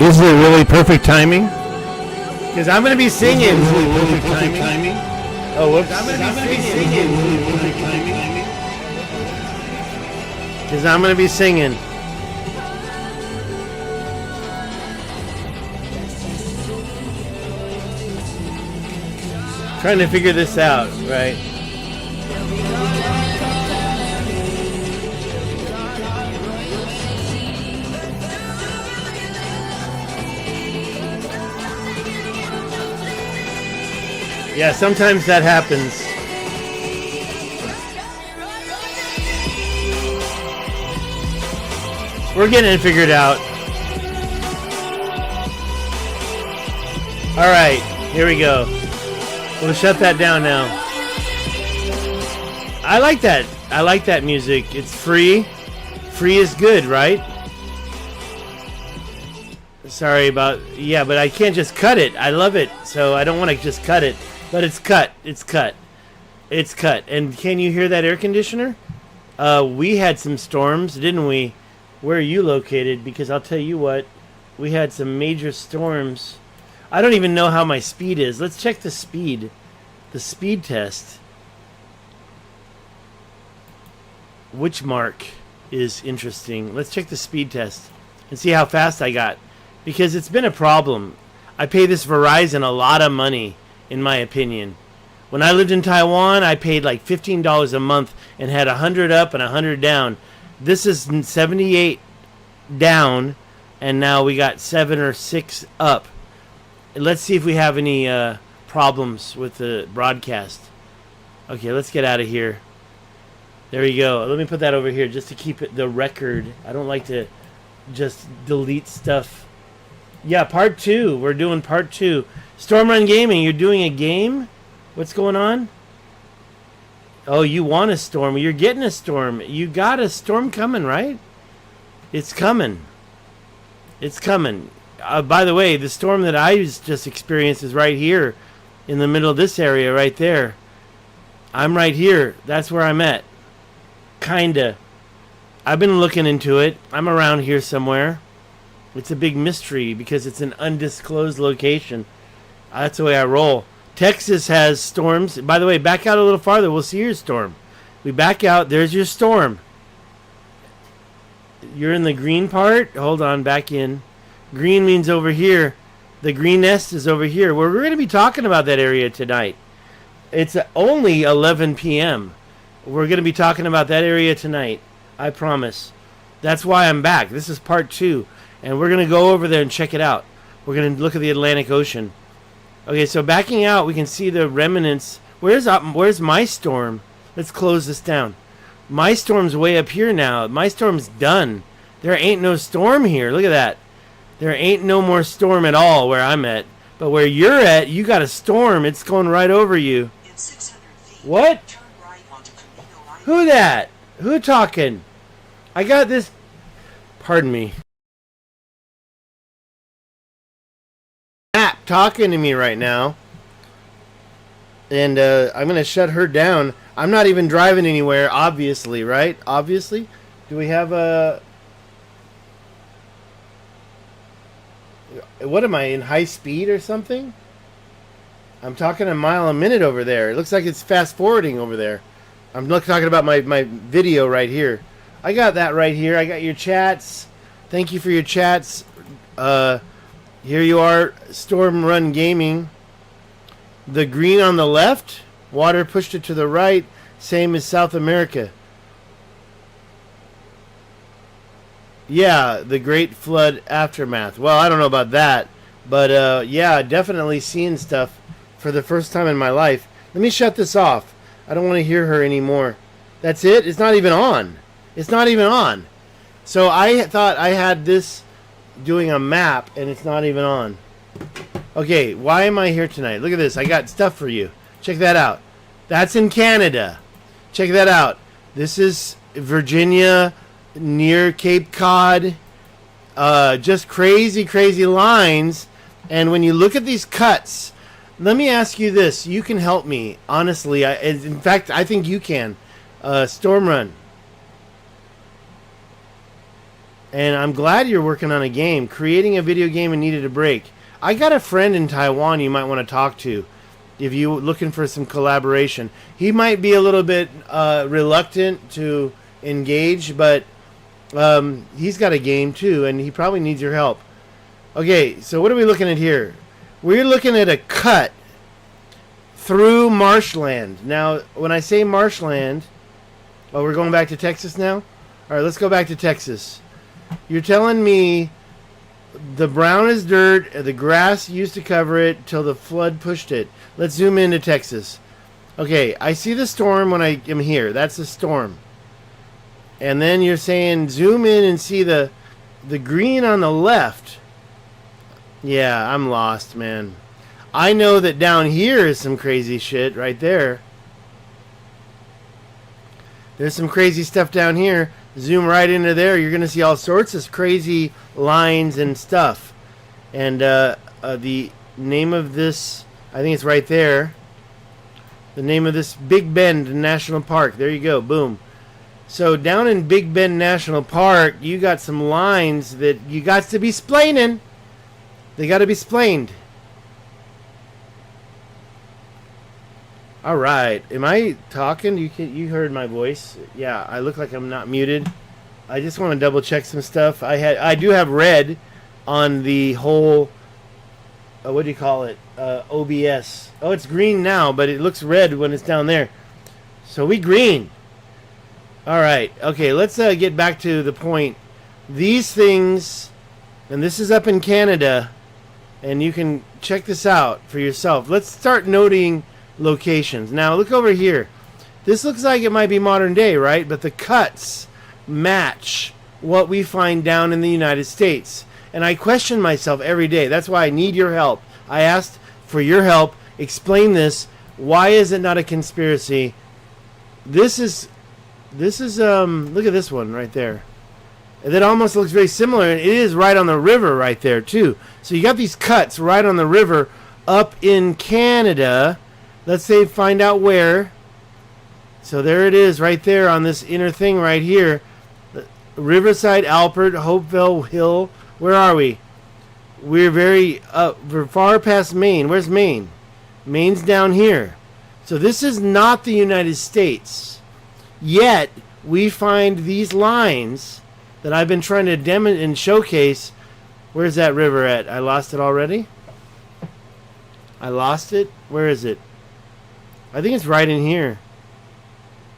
This is really perfect timing. Because I'm going to be singing. Perfect timing. Oh, whoops. I'm going to be singing. Because I'm going to be singing. Trying to figure this out, right? Yeah, sometimes that happens. We're getting it figured out. All right, here we go. We'll shut that down now. I like that. I like that music. It's free. Free is good, right? Sorry about... Yeah, but I can't just cut it. I love it, so I don't want to just cut it. But it's cut. It's cut. It's cut. And can you hear that air conditioner? We had some storms, didn't we? Where are you located? Because I'll tell you what. We had some major storms. I don't even know how my speed is. Let's check the speed. The speed test. Which mark is interesting? Let's check the speed test and see how fast I got. Because it's been a problem. I pay this Verizon a lot of money, in my opinion. When I lived in Taiwan, I paid like $15 a month and had 100 up and 100 down. This is 78 down, and now we got 7 or 6 up. Let's see if we have any problems with the broadcast. Okay, let's get out of here. There we go. Let me put that over here just to keep it the record. I don't like to just delete stuff. Yeah, part 2. We're doing part 2. Storm Run Gaming, you're doing a game? What's going on? Oh, you want a storm. You're getting a storm. You got a storm coming, right? It's coming. It's coming. By the way, the storm that I just experienced is right here in the middle of this area right there. I'm right here. That's where I'm at. Kinda. I've been looking into it. I'm around here somewhere. It's a big mystery because it's an undisclosed location. That's the way I roll. Texas has storms. By the way, back out a little farther. We'll see your storm. We back out. There's your storm. You're in the green part. Hold on. Back in. Green means over here. The green nest is over here. We're going to be talking about that area tonight. It's only 11 p.m. We're going to be talking about that area tonight. I promise. That's why I'm back. This is part 2. And we're going to go over there and check it out. We're going to look at the Atlantic Ocean. Okay, so backing out, we can see the remnants. Where's my storm? Let's close this down. My storm's way up here now. My storm's done. There ain't no storm here. Look at that. There ain't no more storm at all where I'm at. But where you're at, you got a storm. It's going right over you. In 600 feet, what? turn right onto Camino Who that? Who talking? I got this. Pardon me. App talking to me right now. And I'm going to shut her down. I'm not even driving anywhere, obviously, right? Obviously. Do we have a... What am I, in high speed or something? I'm talking a mile a minute over there. It looks like it's fast forwarding over there. I'm talking about my video right here. I got that right here. I got your chats. Thank you for your chats. Here you are, Storm Run Gaming. The green on the left, water pushed it to the right, same as South America. Yeah, the Great Flood Aftermath. Well, I don't know about that, but yeah, definitely seeing stuff for the first time in my life. Let me shut this off. I don't want to hear her anymore. That's it? It's not even on. It's not even on. So I thought I had this doing a map, and it's not even on. Okay, why am I here tonight? Look at this. I got stuff for you. Check that out. That's in Canada. Check that out. This is Virginia, near Cape Cod. Just crazy, crazy lines. And when you look at these cuts, let me ask you this. You can help me, honestly. In fact, I think you can. Storm Run. And I'm glad you're working on a game, creating a video game and needed a break. I got a friend in Taiwan you might want to talk to if you're looking for some collaboration. He might be a little bit reluctant to engage, but he's got a game too, and he probably needs your help. Okay, so what are we looking at here? We're looking at a cut through marshland. Now, when I say marshland, oh, we're going back to Texas now? All right, let's go back to Texas. You're telling me the brown is dirt, the grass used to cover it till the flood pushed it. Let's zoom into Texas. Okay, I see the storm when I am here. That's the storm. And then you're saying zoom in and see the green on the left. Yeah, I'm lost, man. I know that down here is some crazy shit right there. There's some crazy stuff down here. Zoom right into there. You're going to see all sorts of crazy lines and stuff. And the name of this, I think it's right there. The name of this, Big Bend National Park. There you go. Boom. So down in Big Bend National Park, you got some lines that you got to be splaining. They got to be splained. All right. Am I talking? You heard my voice. Yeah, I look like I'm not muted. I just want to double check some stuff. I do have red on the whole what do you call it? OBS. Oh, it's green now, but it looks red when it's down there. So we green. All right. Okay, let's get back to the point. These things, and this is up in Canada, and you can check this out for yourself. Let's start noting locations. Now, look over here. This looks like it might be modern day, right? But the cuts match what we find down in the United States. And I question myself every day. That's why I need your help. I asked for your help. Explain this. Why is it not a conspiracy? This is look at this one right there. That almost looks very similar. It is right on the river right there too. So you got these cuts right on the river up in Canada. Let's say find out where. So there it is right there on this inner thing right here. Riverside, Alpert, Hopeville Hill. Where are we? We're far past Maine. Where's Maine? Maine's down here. So this is not the United States. Yet we find these lines that I've been trying to demonstrate and showcase. Where's that river at? I lost it already? I lost it? Where is it? I think it's right in here.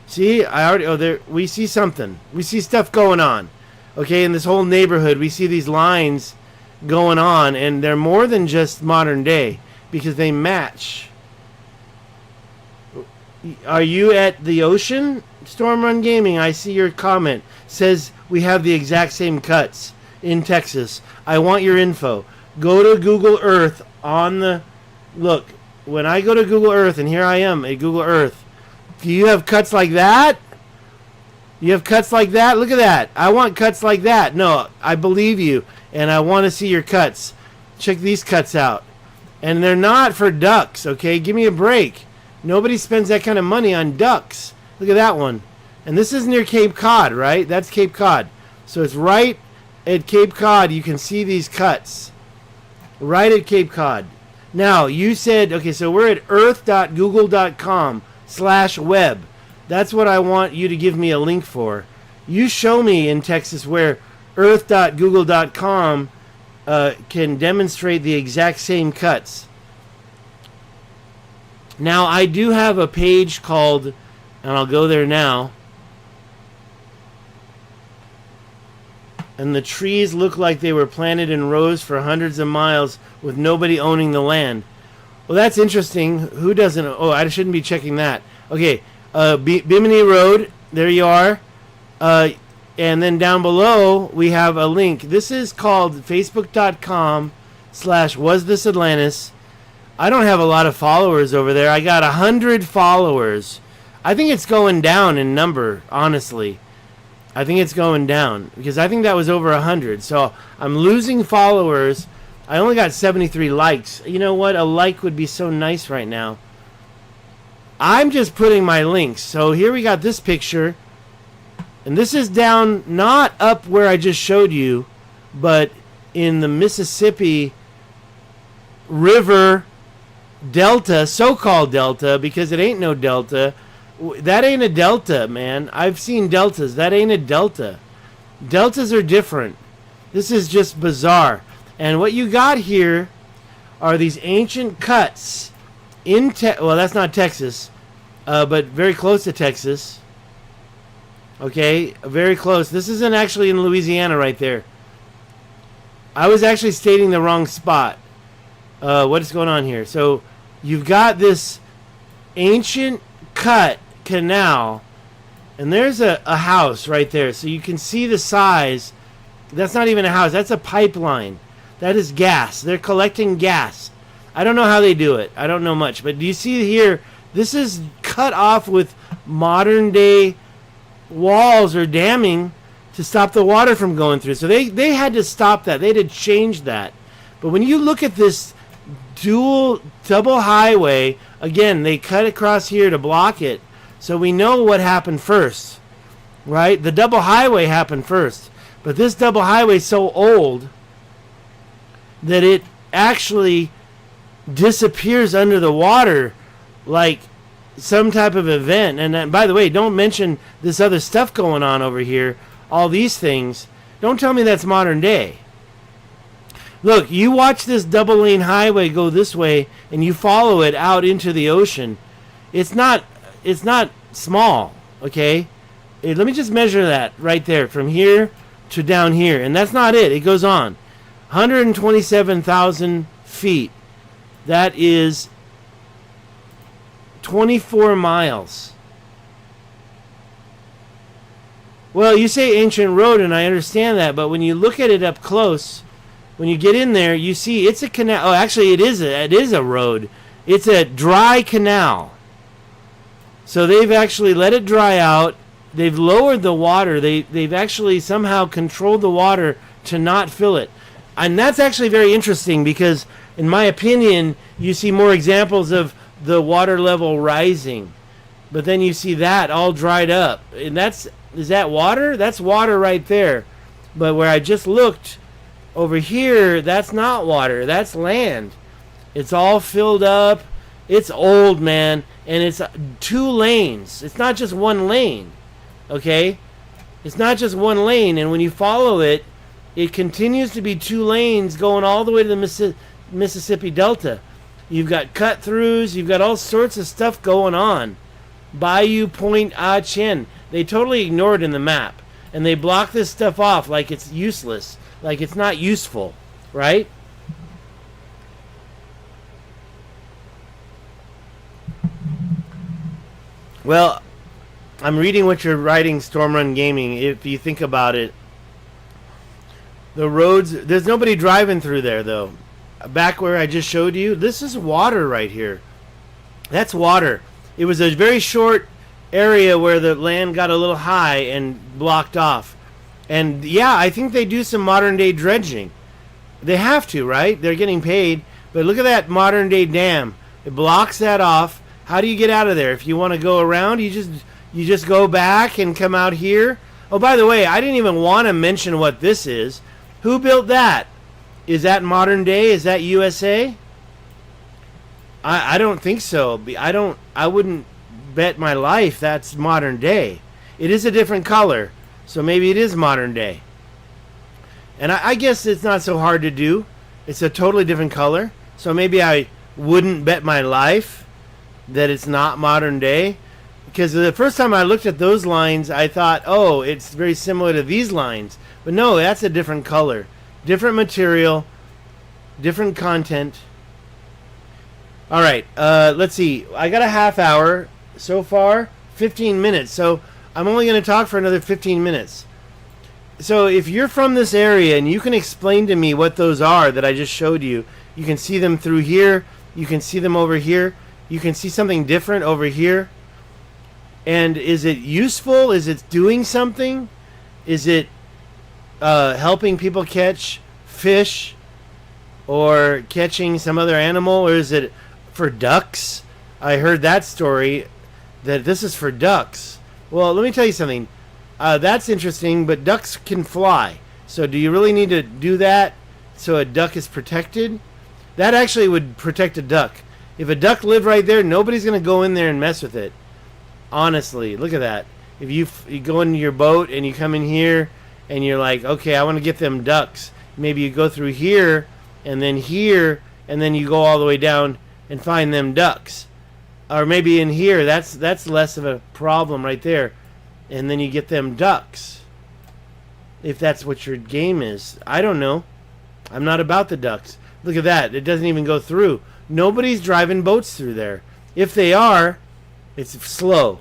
See, there we see something. We see stuff going on. Okay, in this whole neighborhood, we see these lines going on, and they're more than just modern day because they match. Are you at the ocean? Storm Run Gaming, I see your comment. Says we have the exact same cuts in Texas. I want your info. Go to Google Earth on the... Look, when I go to Google Earth, and here I am at Google Earth, do you have cuts like that? You have cuts like that? Look at that. I want cuts like that. No, I believe you, and I want to see your cuts. Check these cuts out. And they're not for ducks, okay? Give me a break. Nobody spends that kind of money on ducks. Look at that one. And this is near Cape Cod, right? That's Cape Cod. So it's right at Cape Cod. You can see these cuts. Right at Cape Cod. Now, you said, okay, so we're at earth.google.com/web. That's what I want you to give me a link for. You show me in Texas where earth.google.com can demonstrate the exact same cuts. Now, I do have a page called, and I'll go there now, and the trees look like they were planted in rows for hundreds of miles with nobody owning the land. Well, that's interesting. Who doesn't? Oh, I shouldn't be checking that. Okay, Bimini Road, there you are. And then down below, we have a link. This is called facebook.com/wasthisatlantis. I don't have a lot of followers over there. I got 100 followers. I think it's going down in number, honestly. I think it's going down because I think that was over 100. So I'm losing followers. I only got 73 likes. You know what? A like would be so nice right now. I'm just putting my links. So here we got this picture. And this is down, not up where I just showed you, but in the Mississippi River Delta, so-called Delta, because it ain't no Delta. That ain't a Delta, man. I've seen Deltas. That ain't a Delta. Deltas are different. This is just bizarre. And what you got here are these ancient cuts in well, that's not Texas, but very close to Texas. Okay, very close. This isn't actually in Louisiana right there. I was actually stating the wrong spot. What is going on here? So you've got this ancient cut canal, and there's a house right there. So you can see the size. That's not even a house. That's a pipeline. That is gas. They're collecting gas. I don't know how they do it. I don't know much. But do you see here? This is cut off with modern day walls or damming to stop the water from going through. So they had to stop that. They had to change that. But when you look at this double highway, again, they cut across here to block it. So we know what happened first, right? The double highway happened first. But this double highway is so old that it actually disappears under the water like some type of event. And by the way, don't mention this other stuff going on over here. All these things. Don't tell me that's modern day. Look, you watch this double lane highway go this way and you follow it out into the ocean. It's not small, okay? Let me just measure that right there from here to down here. And that's not it. It goes on. 127,000 feet. That is 24 miles. Well, you say ancient road, and I understand that, but when you look at it up close, when you get in there, you see it's a canal. Oh, actually, it is a road. It's a dry canal. So they've actually let it dry out. They've lowered the water. They've actually somehow controlled the water to not fill it. And that's actually very interesting because, in my opinion, you see more examples of the water level rising. But then you see that all dried up. And is that water? That's water right there. But where I just looked over here, that's not water. That's land. It's all filled up. It's old, man. And it's 2 lanes. It's not just 1 lane. Okay? It's not just 1 lane. And when you follow it, it continues to be 2 lanes going all the way to the Mississippi Delta. You've got cut-throughs. You've got all sorts of stuff going on. Bayou Point Ah Chen. They totally ignore it in the map. And they block this stuff off like it's useless. Like it's not useful. Right? Well, I'm reading what you're writing, Stormrun Gaming. If you think about it, the roads, there's nobody driving through there, though. Back where I just showed you, this is water right here. That's water. It was a very short area where the land got a little high and blocked off. And yeah, I think they do some modern day dredging. They have to, right? They're getting paid. But look at that modern day dam. It blocks that off. How do you get out of there? If you want to go around, you just go back and come out here. Oh, by the way, I didn't even want to mention what this is. Who built that? Is that modern day? Is that USA? I don't think so. I wouldn't bet my life that's modern day. It is a different color, so maybe it is modern day. And I guess it's not so hard to do. It's a totally different color, so maybe I wouldn't bet my life that it's not modern day. Because the first time I looked at those lines, I thought, oh, it's very similar to these lines. But no, that's a different color. Different material. Different content. All right, let's see. I got a half hour so far. 15 minutes. So I'm only going to talk for another 15 minutes. So if you're from this area and you can explain to me what those are that I just showed you. You can see them through here. You can see them over here. You can see something different over here. And is it useful? Is it doing something? Is it helping people catch fish or catching some other animal? Or is it for ducks? I heard that story that this is for ducks. Well, let me tell you something. That's interesting, but ducks can fly. So do you really need to do that so a duck is protected? That actually would protect a duck. If a duck lived right there, nobody's going to go in there and mess with it. Honestly, look at that. If you go into your boat and you come in here and you're like, okay, I want to get them ducks. Maybe you go through here and then you go all the way down and find them ducks. Or maybe in here, that's less of a problem right there. And then you get them ducks. If that's what your game is. I don't know. I'm not about the ducks. Look at that. It doesn't even go through. Nobody's driving boats through there. If they are, it's slow.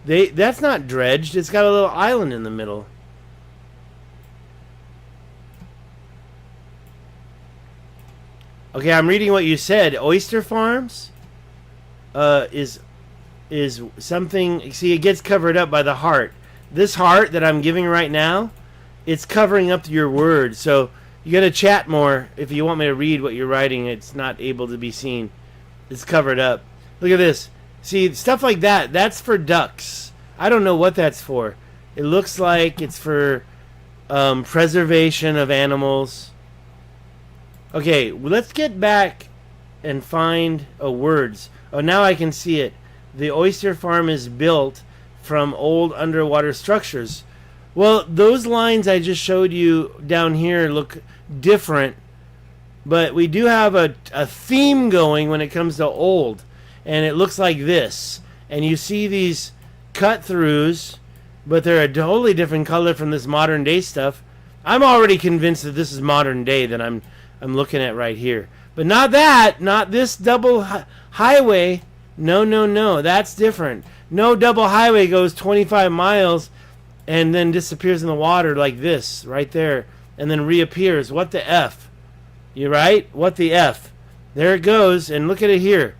That's not dredged. It's got a little island in the middle. Okay, I'm reading what you said. Oyster farms is something. See, it gets covered up by the heart. This heart that I'm giving right now, it's covering up your words. So you got to chat more if you want me to read what you're writing. It's not able to be seen. It's covered up. Look at this. See, stuff like that. That's for ducks. I don't know what that's for. It looks like it's for preservation of animals. Okay, well, let's get back and find words. Oh, now I can see it. The oyster farm is built from old underwater structures. Well, those lines I just showed you down here look different, but we do have a theme going when it comes to old, and it looks like this. And you see these cut-throughs, but they're a totally different color from this modern day stuff. I'm already convinced that this is modern day that I'm looking at right here. But not that, not this double highway. No, that's different. No double highway goes 25 miles and then disappears in the water like this, right there, and then reappears. What the F? You right? What the F? There it goes, and look at it here.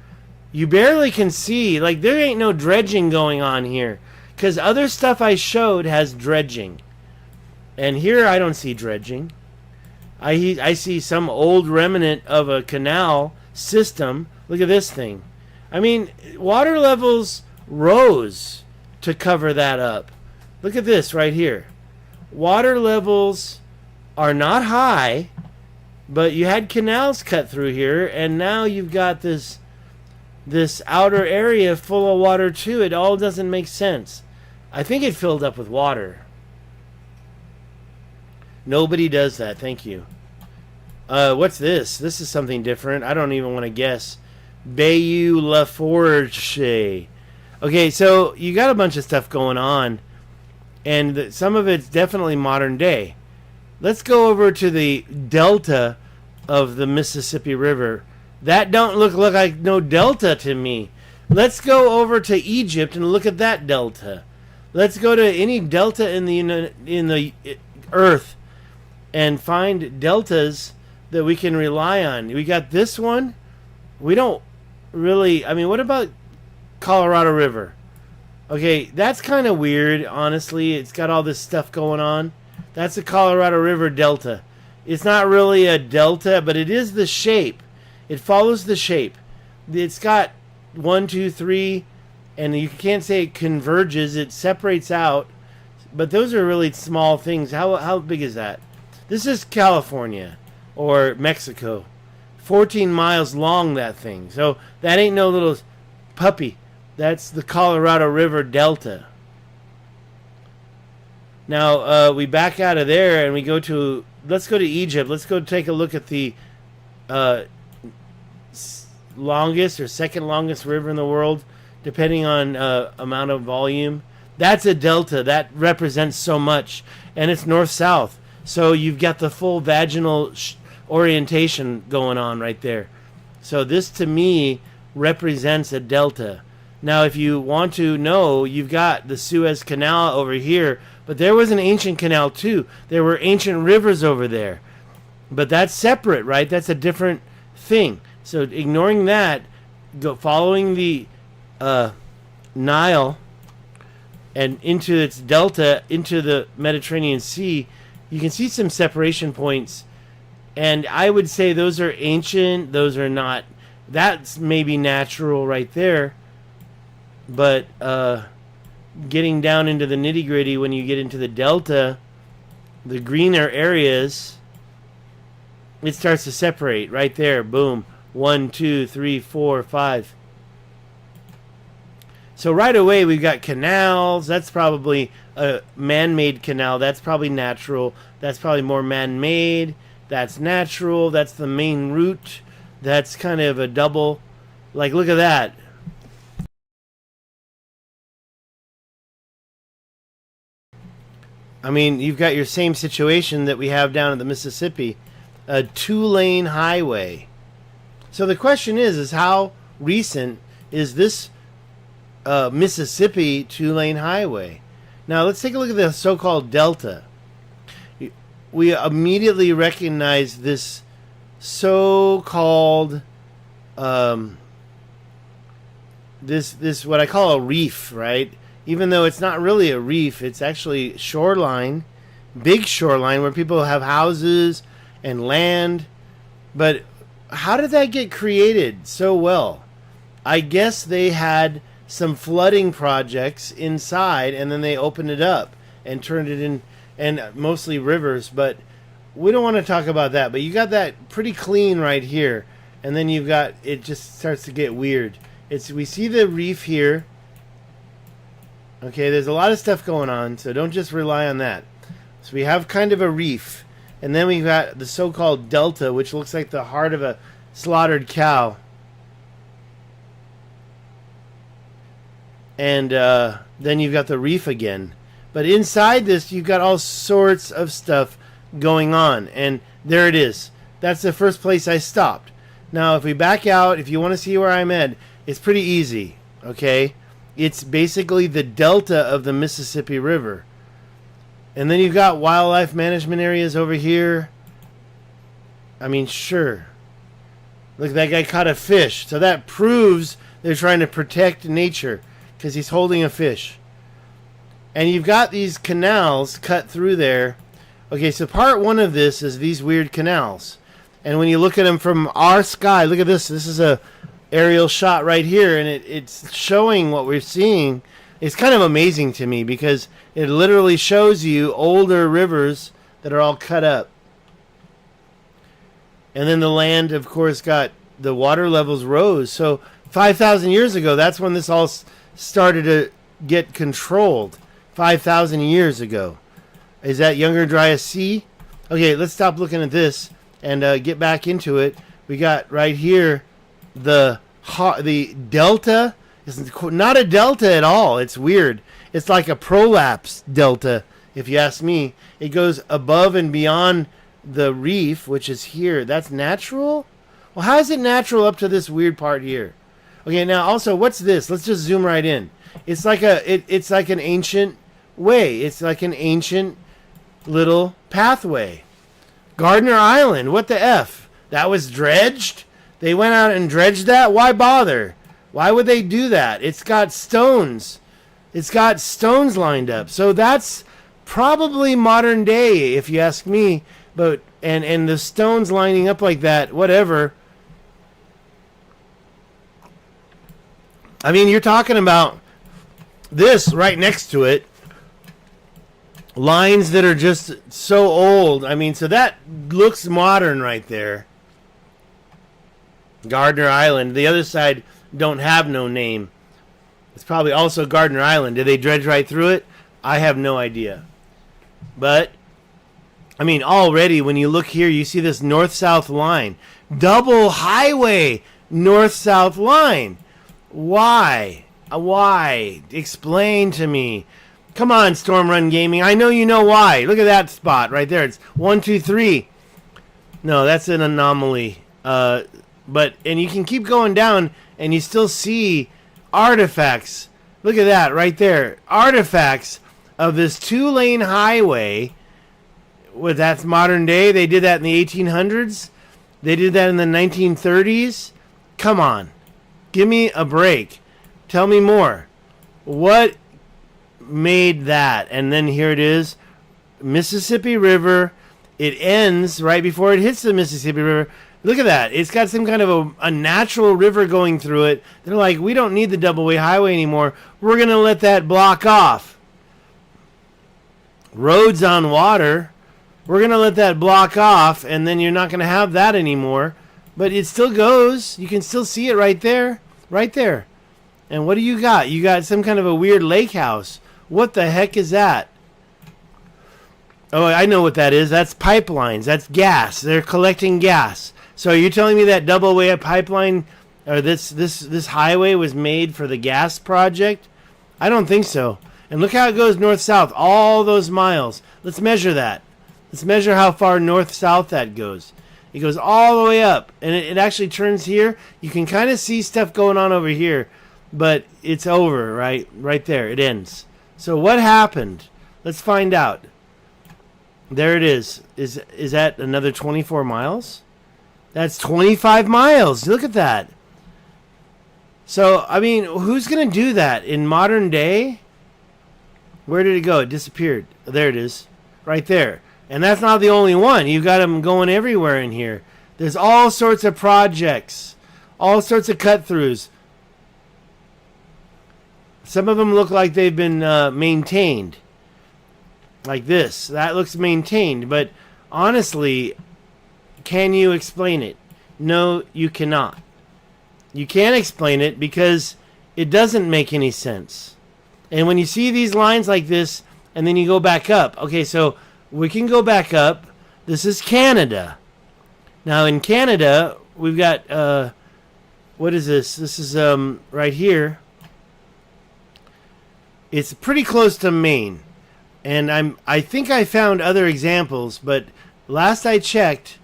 You barely can see, like there ain't no dredging going on here, because other stuff I showed has dredging. And here I don't see dredging. I see some old remnant of a canal system. Look at this thing. I mean, water levels rose to cover that up. Look at this right here. Water levels are not high, but you had canals cut through here, and now you've got this outer area full of water too. It all doesn't make sense. I think it filled up with water. Nobody does that. Thank you. What's this? This is something different. I don't even want to guess. Bayou La Forge. Okay, so you got a bunch of stuff going on, and some of it's definitely modern day. Let's go over to the delta of the Mississippi River. That don't look like no delta to me. Let's go over to Egypt and look at that delta. Let's go to any delta in the earth and find deltas that we can rely on. We got this one. We don't really, I mean, what about Colorado River? Okay, that's kind of weird, honestly. It's got all this stuff going on. That's the Colorado River Delta. It's not really a delta, but it is the shape. It follows the shape. It's got 1, 2, 3, and you can't say it converges. It separates out, but those are really small things. How big is that? This is California or Mexico. 14 miles long, that thing. So that ain't no little puppy. That's the Colorado River Delta. Now, we back out of there and we go to, let's go to Egypt. Let's go take a look at the longest or second longest river in the world, depending on amount of volume. That's a delta. That represents so much. And it's north-south. So you've got the full vaginal orientation going on right there. So this, to me, represents a delta. Now, if you want to know, you've got the Suez Canal over here, but there was an ancient canal too. There were ancient rivers over there. But that's separate, right? That's a different thing. So ignoring that, following the Nile and into its delta, into the Mediterranean Sea, you can see some separation points. And I would say those are ancient, those are not. That's maybe natural right there. But getting down into the nitty gritty, when you get into the delta, the greener areas, it starts to separate right there. Boom. 1, 2, 3, 4, 5. So right away we've got canals. That's probably a man-made canal. That's probably natural. That's probably more man-made. That's natural. That's the main route. That's kind of a double. Like, look at that. I mean, you've got your same situation that we have down in the Mississippi. A 2-lane highway. So the question is how recent is this Mississippi 2-lane highway? Now let's take a look at the so-called delta. We immediately recognize this so-called this what I call a reef, right? Even though it's not really a reef, it's actually shoreline, big shoreline where people have houses and land. But how did that get created so well? I guess they had some flooding projects inside, and then they opened it up and turned it in, and mostly rivers. But we don't want to talk about that. But you got that pretty clean right here, and then you've got, it just starts to get weird. We see the reef here. Okay, there's a lot of stuff going on, so don't just rely on that. So we have kind of a reef, and then we've got the so-called delta, which looks like the heart of a slaughtered cow. And then you've got the reef again. But inside this, you've got all sorts of stuff going on. And there it is. That's the first place I stopped. Now, if we back out, if you want to see where I'm at, it's pretty easy. Okay? It's basically the delta of the Mississippi River. And then you've got wildlife management areas over here. I mean, sure. Look, that guy caught a fish. So that proves they're trying to protect nature, because he's holding a fish. And you've got these canals cut through there. Okay, so part one of this is these weird canals. And when you look at them from our sky, look at this. This is a aerial shot right here, and it's showing what we're seeing. It's kind of amazing to me because it literally shows you older rivers that are all cut up. And then the land, of course, got the water levels rose. So 5,000 years ago, that's when this all started to get controlled. 5,000 years ago. Is that Younger Dryas Sea? Okay, let's stop looking at this and get back into it. We got right here the delta. It's not a delta at all. It's weird. It's like a prolapse delta, if you ask me. It goes above and beyond the reef, which is here. That's natural? Well, how is it natural up to this weird part here? Okay, now also, what's this? Let's just zoom right in. It's like it's like an ancient way. It's like an ancient little pathway. Gardner Island, what the F? That was dredged? They went out and dredged that? Why bother? Why would they do that? It's got stones. It's got stones lined up. So that's probably modern day, if you ask me. But and the stones lining up like that, whatever. I mean, you're talking about this right next to it. Lines that are just so old. I mean, so that looks modern right there. Gardner Island. The other side don't have no name. It's probably also Gardner Island. Did they dredge right through it? I have no idea. But, I mean, already when you look here, you see this north-south line. Double highway north-south line. Why? Why? Explain to me. Come on, Storm Run Gaming. I know you know why. Look at that spot right there. It's 1, 2, 3. No, that's an anomaly. And you can keep going down, and you still see artifacts. Look at that right there. Artifacts of this 2-lane highway. Well, that's modern day. They did that in the 1800s. They did that in the 1930s. Come on. Give me a break. Tell me more. What made that? And then here it is. Mississippi River. It ends right before it hits the Mississippi River. Look at that. It's got some kind of a natural river going through it. They're like, we don't need the double-way highway anymore. We're going to let that block off. Roads on water. We're going to let that block off, and then you're not going to have that anymore. But it still goes. You can still see it right there. Right there. And what do you got? You got some kind of a weird lake house. What the heck is that? Oh, I know what that is. That's pipelines. That's gas. They're collecting gas. So are you telling me that double-way pipeline or this highway was made for the gas project? I don't think so. And look how it goes north-south. All those miles. Let's measure that. Let's measure how far north-south that goes. It goes all the way up. And it actually turns here. You can kind of see stuff going on over here. But it's over, right? Right there. It ends. So what happened? Let's find out. There it is. Is that another 24 miles? That's 25 miles. Look at that. So, I mean, who's going to do that in modern day? Where did it go? It disappeared. There it is. Right there. And that's not the only one. You've got them going everywhere in here. There's all sorts of projects. All sorts of cut-throughs. Some of them look like they've been maintained. Like this. That looks maintained. But honestly, can you explain it? No, you cannot. You can't explain it because it doesn't make any sense. And when you see these lines like this, and then you go back up. Okay, so we can go back up. This is Canada. Now in Canada, we've got, what is this? This is right here. It's pretty close to Maine. And I think I found other examples, but last I checked,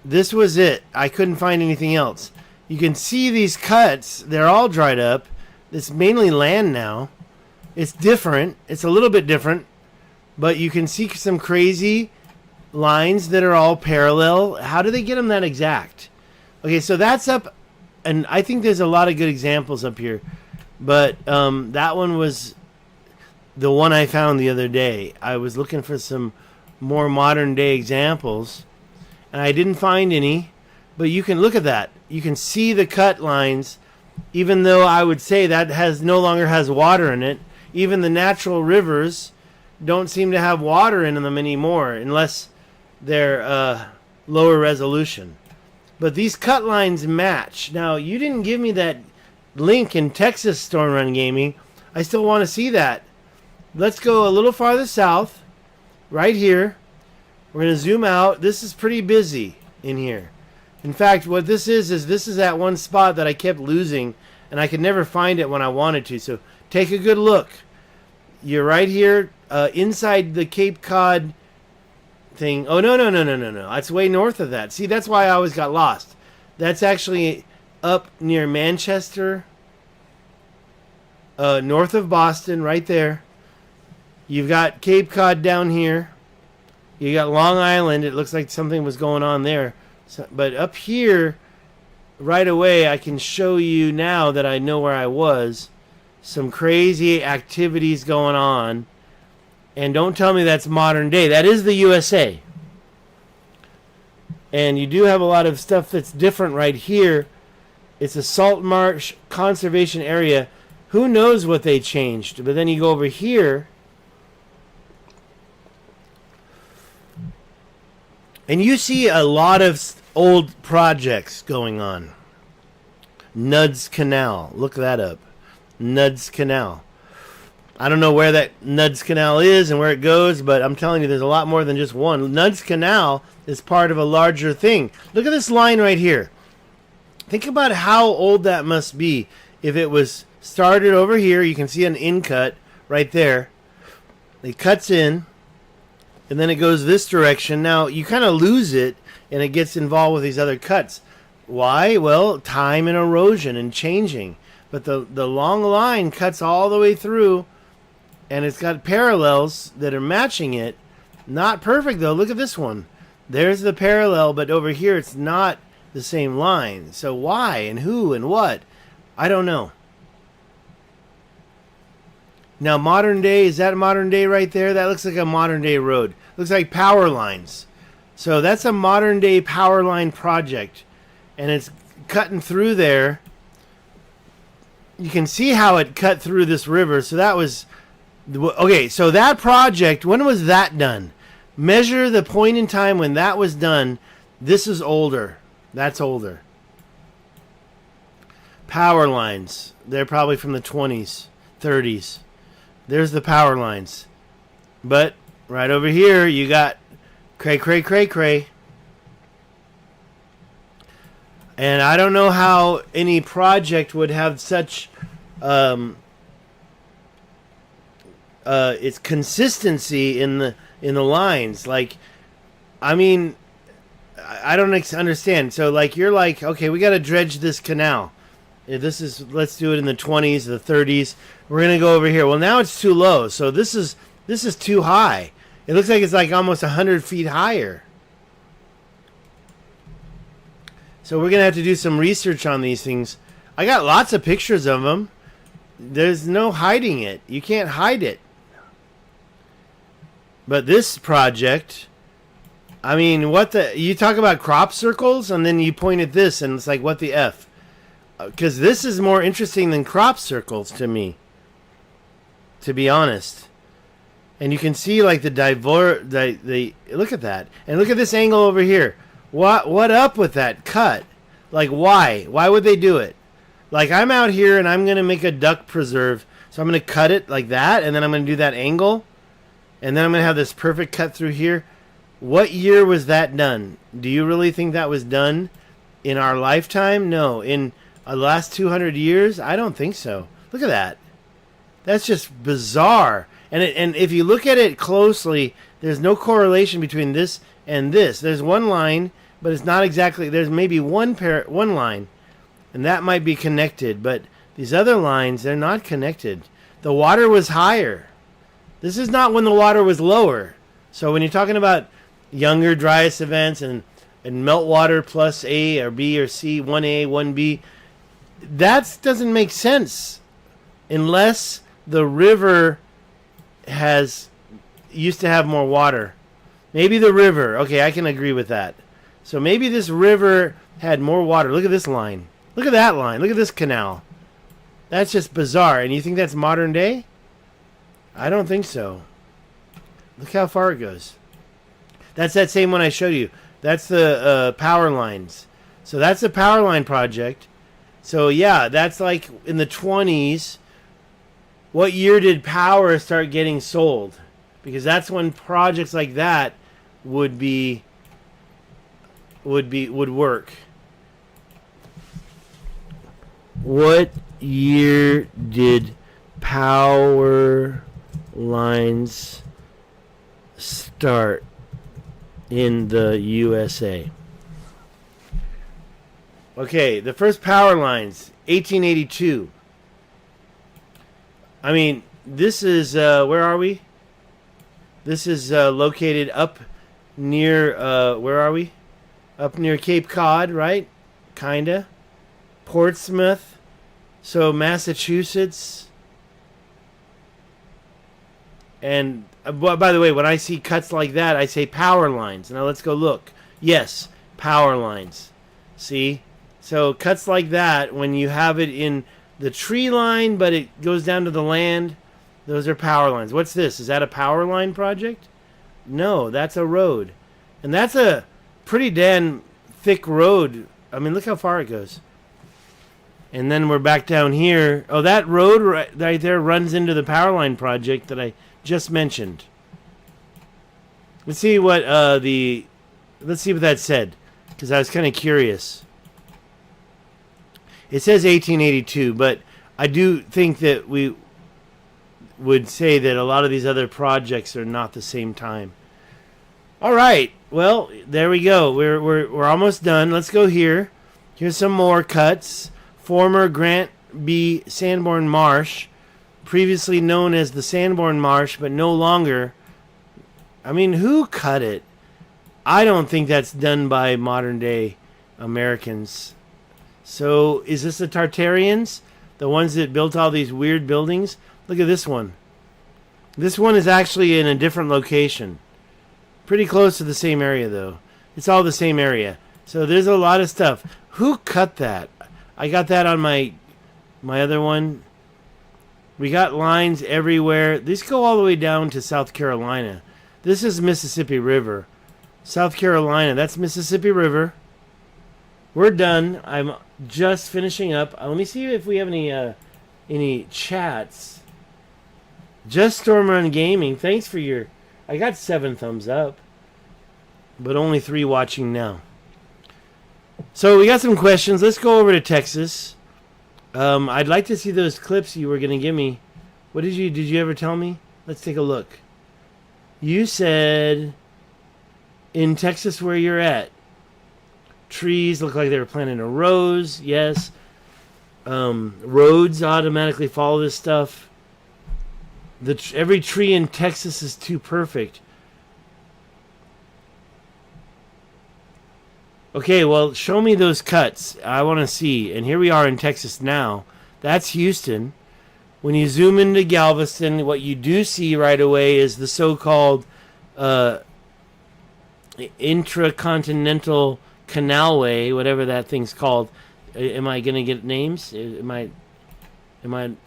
this was it. I couldn't find anything else. You can see these cuts. They're all dried up. It's mainly land now. It's different. It's a little bit different. But you can see some crazy lines that are all parallel. How do they get them that exact? Okay, so that's up. And I think there's a lot of good examples up here. But that one was the one I found the other day. I was looking for some more modern day examples. And I didn't find any. But you can look at that. You can see the cut lines. Even though I would say that no longer has water in it. Even the natural rivers don't seem to have water in them anymore. Unless they're lower resolution. But these cut lines match. Now, you didn't give me that link in Texas Storm Run Gaming. I still want to see that. Let's go a little farther south. Right here. We're going to zoom out. This is pretty busy in here. In fact, what this is that one spot that I kept losing, and I could never find it when I wanted to. So take a good look. You're right here inside the Cape Cod thing. Oh, no. That's way north of that. See, that's why I always got lost. That's actually up near Manchester, north of Boston, right there. You've got Cape Cod down here. You got Long Island. It looks like something was going on there. So, but up here, right away, I can show you now that I know where I was. Some crazy activities going on. And don't tell me that's modern day. That is the USA. And you do have a lot of stuff that's different right here. It's a salt marsh conservation area. Who knows what they changed? But then you go over here. And you see a lot of old projects going on. Nuds Canal. Look that up. Nuds Canal. I don't know where that Nuds Canal is and where it goes, but I'm telling you, there's a lot more than just one. Nuds Canal is part of a larger thing. Look at this line right here. Think about how old that must be. If it was started over here, you can see an in cut right there. It cuts in, and then it goes this direction. Now, you kind of lose it, and it gets involved with these other cuts. Why? Well, time and erosion and changing. But the long line cuts all the way through, and it's got parallels that are matching it. Not perfect, though. Look at this one. There's the parallel, but over here it's not the same line. So why and who and what? I don't know. Now, modern day, is that modern day right there? That looks like a modern day road. Looks like power lines. So that's a modern day power line project and it's cutting through there. You can see how it cut through this river. So that was okay. So that project, when was that done? Measure the point in time when that was done. This is older. That's older. Power lines. They're probably from the 20s, 30s. There's the power lines. But right over here, you got cray. And I don't know how any project would have such its consistency in the lines. Like, I mean, I don't understand. So like, you're like, okay, we got to dredge this canal. Let's do it in the 20s, the 30s. We're gonna go over here. Well, now it's too low. So this is too high. It looks like it's like almost 100 feet higher. So we're going to have to do some research on these things. I got lots of pictures of them. There's no hiding it. You can't hide it. But this project, I mean, you talk about crop circles and then you point at this and it's like, what the F? Because this is more interesting than crop circles to me, to be honest. And you can see like the look at that. And look at this angle over here. What up with that cut? Like, why? Why would they do it? Like, I'm out here and I'm going to make a duck preserve. So I'm going to cut it like that. And then I'm going to do that angle. And then I'm going to have this perfect cut through here. What year was that done? Do you really think that was done in our lifetime? No. In the last 200 years? I don't think so. Look at that. That's just bizarre. And if you look at it closely, there's no correlation between this and this. There's one line, but it's not exactly. There's maybe one line, and that might be connected. But these other lines, they're not connected. The water was higher. This is not when the water was lower. So when you're talking about younger dryas events and meltwater plus A or B or C, 1A, 1B, that doesn't make sense unless the river used to have more water. Maybe the river. Okay, I can agree with that. So maybe this river had more water. Look at this line. Look at that line. Look at this canal. That's just bizarre. And you think that's modern day? I don't think so. Look how far it goes. That's that same one I showed you. That's the power lines. So that's the power line project. So yeah, that's like in the 20s. What year did power start getting sold? Because that's when projects like that would work. What year did power lines start in the USA? Okay, the first power lines, 1882. I mean, this is, where are we? This is located up near, where are we? Up near Cape Cod, right? Kinda. Portsmouth. So, Massachusetts. And, by the way, when I see cuts like that, I say power lines. Now, let's go look. Yes, power lines. See? So, cuts like that, when you have it in the tree line, but it goes down to the land, those are power lines. What's this? Is that a power line project? No, that's a road. And that's a pretty damn thick road. I mean, look how far it goes. And then we're back down here. Oh, that road right there runs into the power line project that I just mentioned. Let's see what let's see what that said, because I was kind of curious. It says 1882, but I do think that we would say that a lot of these other projects are not the same time. All right, well, there we go. We're almost done. Let's go here. Here's some more cuts. Former Grant B. Sanborn Marsh, previously known as the Sanborn Marsh, but no longer. I mean, who cut it? I don't think that's done by modern day Americans. So, is this the Tartarians? The ones that built all these weird buildings? Look at this one. This one is actually in a different location. Pretty close to the same area, though. It's all the same area. So there's a lot of stuff. Who cut that? I got that on my other one. We got lines everywhere. These go all the way down to South Carolina. This is Mississippi River. South Carolina, that's Mississippi River. We're done. I'm just finishing up. Let me see if we have any chats. Just Storm Run Gaming, thanks for your... I got 7 thumbs up, but only 3 watching now. So we got some questions. Let's go over to Texas. I'd like to see those clips you were going to give me. What did you ever tell me? Let's take a look. You said in Texas where you're at, trees look like they were planted in rows. Yes. Roads automatically follow this stuff. Every tree in Texas is too perfect. Okay, well, show me those cuts. I want to see. And here we are in Texas now. That's Houston. When you zoom into Galveston, what you do see right away is the so-called intracontinental canalway, whatever that thing's called. Am I going to get names? Am I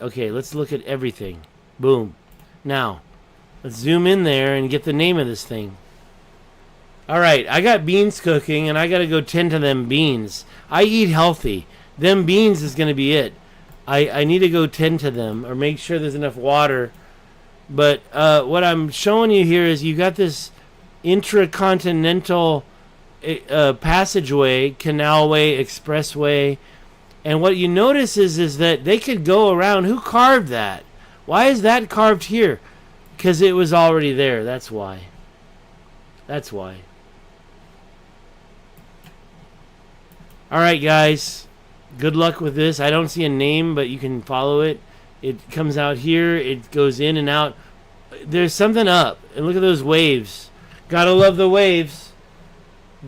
okay, let's look at everything. Boom. Now, let's zoom in there and get the name of this thing. All right, I got beans cooking, and I got to go tend to them beans. I eat healthy. Them beans is going to be it. I need to go tend to them or make sure there's enough water. But what I'm showing you here is you got this intracontinental passageway, canalway, expressway. And what you notice is that they could go around. Who carved that? Why is that carved here? Because it was already there. That's why. That's why. All right, guys. Good luck with this. I don't see a name, but you can follow it. It comes out here. It goes in and out. There's something up. And look at those waves. Gotta love the waves.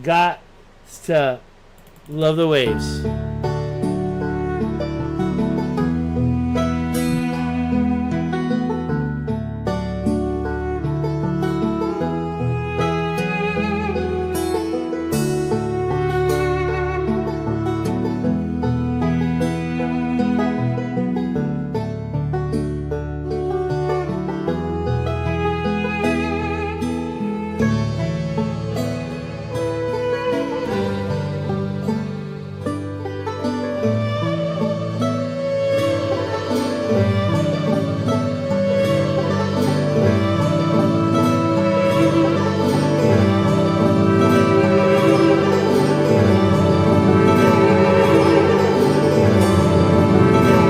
Got to love the waves.